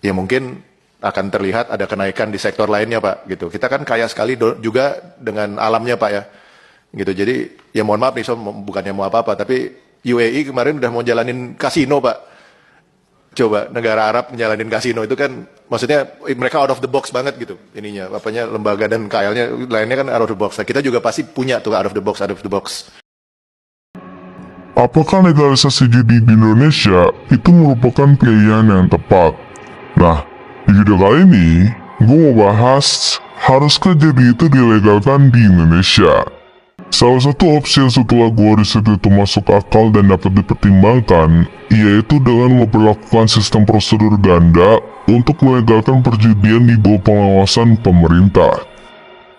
ya mungkin akan terlihat ada kenaikan di sektor lainnya Pak gitu. Kita kan kaya sekali juga dengan alamnya Pak ya. Gitu. Jadi ya mohon maaf nih, bukannya mau apa-apa, tapi UAE kemarin udah mau jalanin kasino Pak. Coba negara Arab menjalanin kasino itu kan maksudnya mereka out of the box banget gitu ininya, apanya lembaga dan KL-nya lainnya kan out of the box. Nah, kita juga pasti punya tuh out of the box. Apakah legalisasi judi di Indonesia itu merupakan pilihan yang tepat? Nah, di video kali ini, gue mau bahas haruskah judi itu dilegalkan di Indonesia. Salah satu opsi yang setelah gue riset itu masuk akal dan dapat dipertimbangkan, yaitu dengan memperlakukan sistem prosedur ganda untuk melegalkan perjudian di bawah pengawasan pemerintah.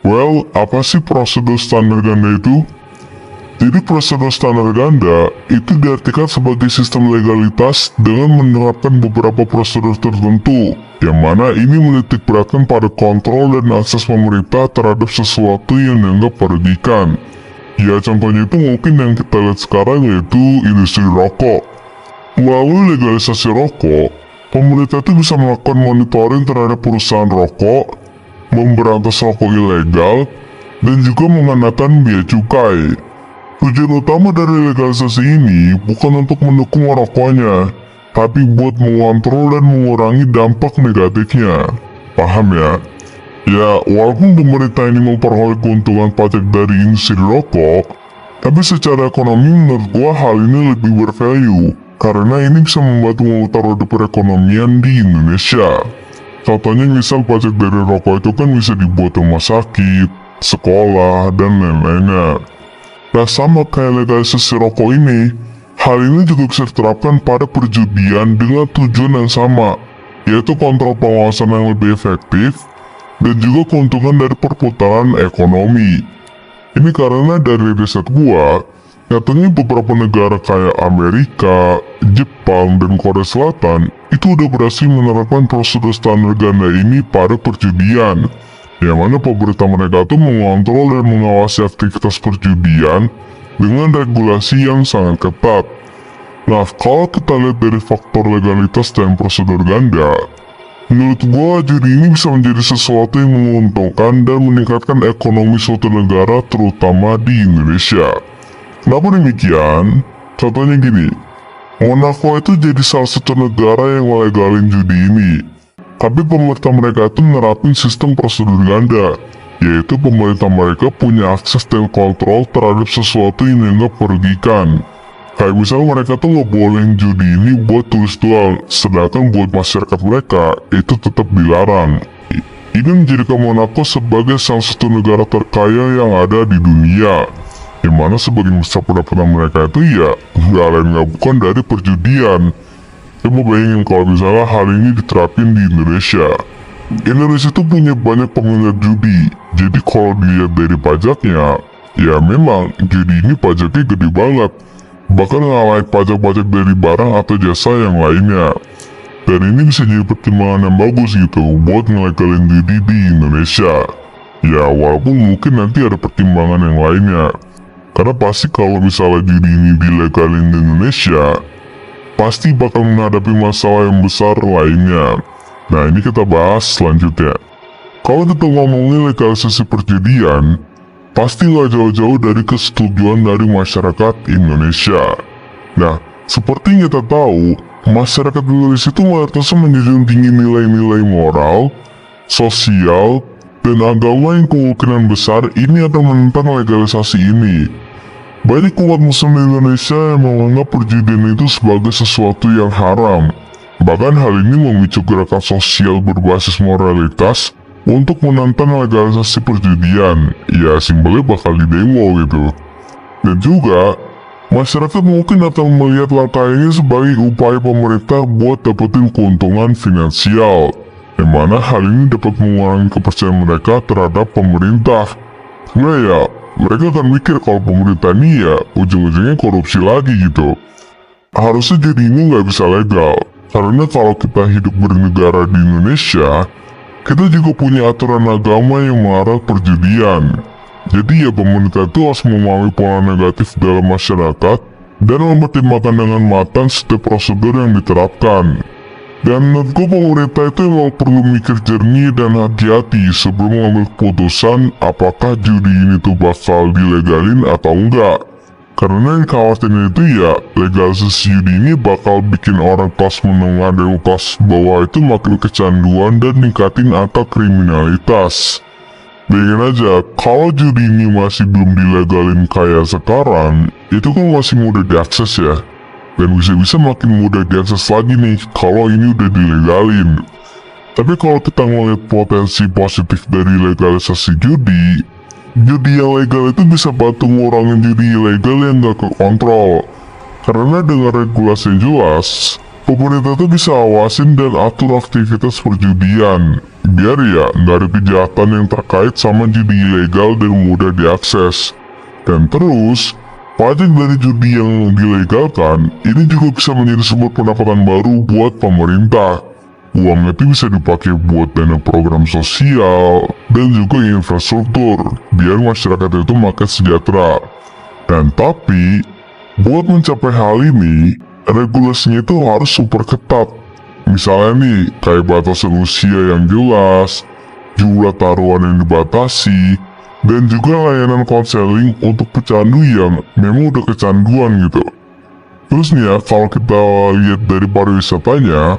Well, apa sih prosedur standar ganda itu? Jadi prosedur standar ganda itu diartikan sebagai sistem legalitas dengan menerapkan beberapa prosedur tertentu, yang mana ini menitik beratkan pada kontrol dan akses pemerintah terhadap sesuatu yang dianggap merugikan. Ya contohnya itu mungkin yang kita lihat sekarang yaitu industri rokok. Melalui legalisasi rokok, pemerintah itu bisa melakukan monitoring terhadap perusahaan rokok, memberantas rokok ilegal, dan juga mengenakan biaya cukai. Tujuan utama dari legalisasi ini bukan untuk mendukung rokoknya, tapi buat mengontrol dan mengurangi dampak negatifnya. Paham ya? Ya, walaupun pemerintah ini memperoleh keuntungan pajak dari industri rokok, tapi secara ekonomi menurut gua hal ini lebih bervalue, karena ini bisa membantu memutar roda perekonomian di Indonesia. Contohnya misal pajak dari rokok itu kan bisa dibuat rumah sakit, sekolah, dan lain-lainnya. Nah sama kayak legalisasi rokok ini, hal ini juga bisa diterapkan pada perjudian dengan tujuan yang sama, yaitu kontrol pengawasan yang lebih efektif, dan juga keuntungan dari perputaran ekonomi. Ini karena dari riset gua, nyatanya beberapa negara kayak Amerika, Jepang, dan Korea Selatan itu udah berhasil menerapkan prosedur standar ganda ini pada perjudian, yang mana pemerintah mereka tuh mengontrol dan mengawasi aktivitas perjudian dengan regulasi yang sangat ketat. Nah, kalau kita lihat dari faktor legalitas dan prosedur ganda, menurut gua judi ini bisa menjadi sesuatu yang menguntungkan dan meningkatkan ekonomi suatu negara terutama di Indonesia. Kenapa demikian? Contohnya gini, Monaco itu jadi salah satu negara yang melegalin judi ini. Tapi pemerintah mereka itu nerapin sistem prosedur ganda, yaitu pemerintah mereka punya akses dan kontrol terhadap sesuatu yang dianggap merugikan. Kayak misalnya mereka tuh nggak bolehin judi ini buat turis doang, sedangkan buat masyarakat mereka itu tetap dilarang. Ini menjadikan Monaco sebagai salah satu negara terkaya yang ada di dunia, yang mana sebagian besar pendapatan mereka itu ya nggak lain nggak bukan dari perjudian. Coba bayangin kalau misalnya hal ini diterapin di Indonesia. Indonesia tuh punya banyak pengguna judi, jadi kalau dilihat dari pajaknya, ya memang judi ini pajaknya gede banget, bahkan ngalahin pajak-pajak dari barang atau jasa yang lainnya. Dan ini bisa jadi pertimbangan yang bagus gitu buat ngelegalin judi di Indonesia. Ya walaupun mungkin nanti ada pertimbangan yang lainnya, karena pasti kalau misalnya judi ini dilegalin di Indonesia, pasti bakal menghadapi masalah yang besar lainnya. Nah ini kita bahas selanjutnya. Kalau kita ngomongin legalisasi perjudian, pasti nggak jauh-jauh dari kesetujuan dari masyarakat Indonesia. Nah, seperti yang kita tahu, masyarakat Indonesia itu mayoritasnya menjunjung tinggi nilai-nilai moral, sosial, dan agama yang kemungkinan besar ini akan menentang legalisasi ini. Banyak umat muslim di Indonesia yang menganggap perjudian itu sebagai sesuatu yang haram. Bahkan hal ini memicu gerakan sosial berbasis moralitas untuk menentang legalisasi perjudian. Ya simpelnya bakal didemo gitu. Dan juga, masyarakat mungkin akan melihat langkah ini sebagai upaya pemerintah buat dapetin keuntungan finansial, yang mana hal ini dapat mengurangi kepercayaan mereka terhadap pemerintah. Nah ya, mereka akan mikir kalau pemerintah ini ya ujung-ujungnya korupsi lagi gitu. Harusnya jadi ini nggak bisa legal, karena kalau kita hidup bernegara di Indonesia, kita juga punya aturan agama yang melarang perjudian. Jadi ya pemerintah itu harus memahami pola negatif dalam masyarakat dan mempertimbangkan dengan matang setiap prosedur yang diterapkan. Dan menurutku pemerintah itu emang perlu mikir jernih dan hati-hati sebelum mengambil keputusan apakah judi ini tuh bakal dilegalin atau enggak. Karena yang khawatirnya itu ya legalisasi judi ini bakal bikin orang kelas menengah dan kelas bawah itu makin kecanduan dan ningkatin angka kriminalitas. Bayangin aja, kalau judi ini masih belum dilegalin kayak sekarang, itu kan masih mudah diakses ya. Dan bisa-bisa makin mudah diakses lagi nih kalau ini udah dilegalin. Tapi kalau kita ngeliat potensi positif dari legalisasi judi yang legal itu bisa bantu ngurangin judi ilegal yang gak kekontrol. Karena dengan regulasi yang jelas, pemerintah tuh bisa awasin dan atur aktivitas perjudian. Biar ya nggak ada kejahatan yang terkait sama judi ilegal dan mudah diakses. Dan terus, pajak dari judi yang dilegalkan, ini juga bisa menjadi sumber pendapatan baru buat pemerintah. Uangnya itu bisa dipakai buat dana program sosial dan juga infrastruktur, biar masyarakat itu makin sejahtera. Dan tapi, buat mencapai hal ini, regulasinya itu harus super ketat. Misalnya nih, kayak batasan usia yang jelas, jumlah taruhan yang dibatasi, dan juga layanan konseling untuk pecandu yang memang udah kecanduan gitu. Terus nih ya, kalau kita lihat dari pariwisatanya,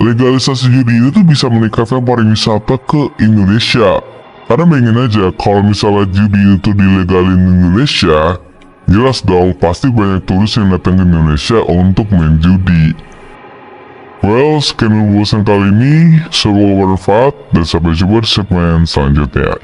legalisasi judi ini tuh bisa meningkatkan pariwisata ke Indonesia. Karena bayangin aja, kalau misalnya judi itu dilegalin di Indonesia, jelas dong pasti banyak turis yang datang ke Indonesia untuk main judi. Well, sekian ulasan kali ini, semoga bermanfaat dan sampai jumpa di segmen selanjutnya.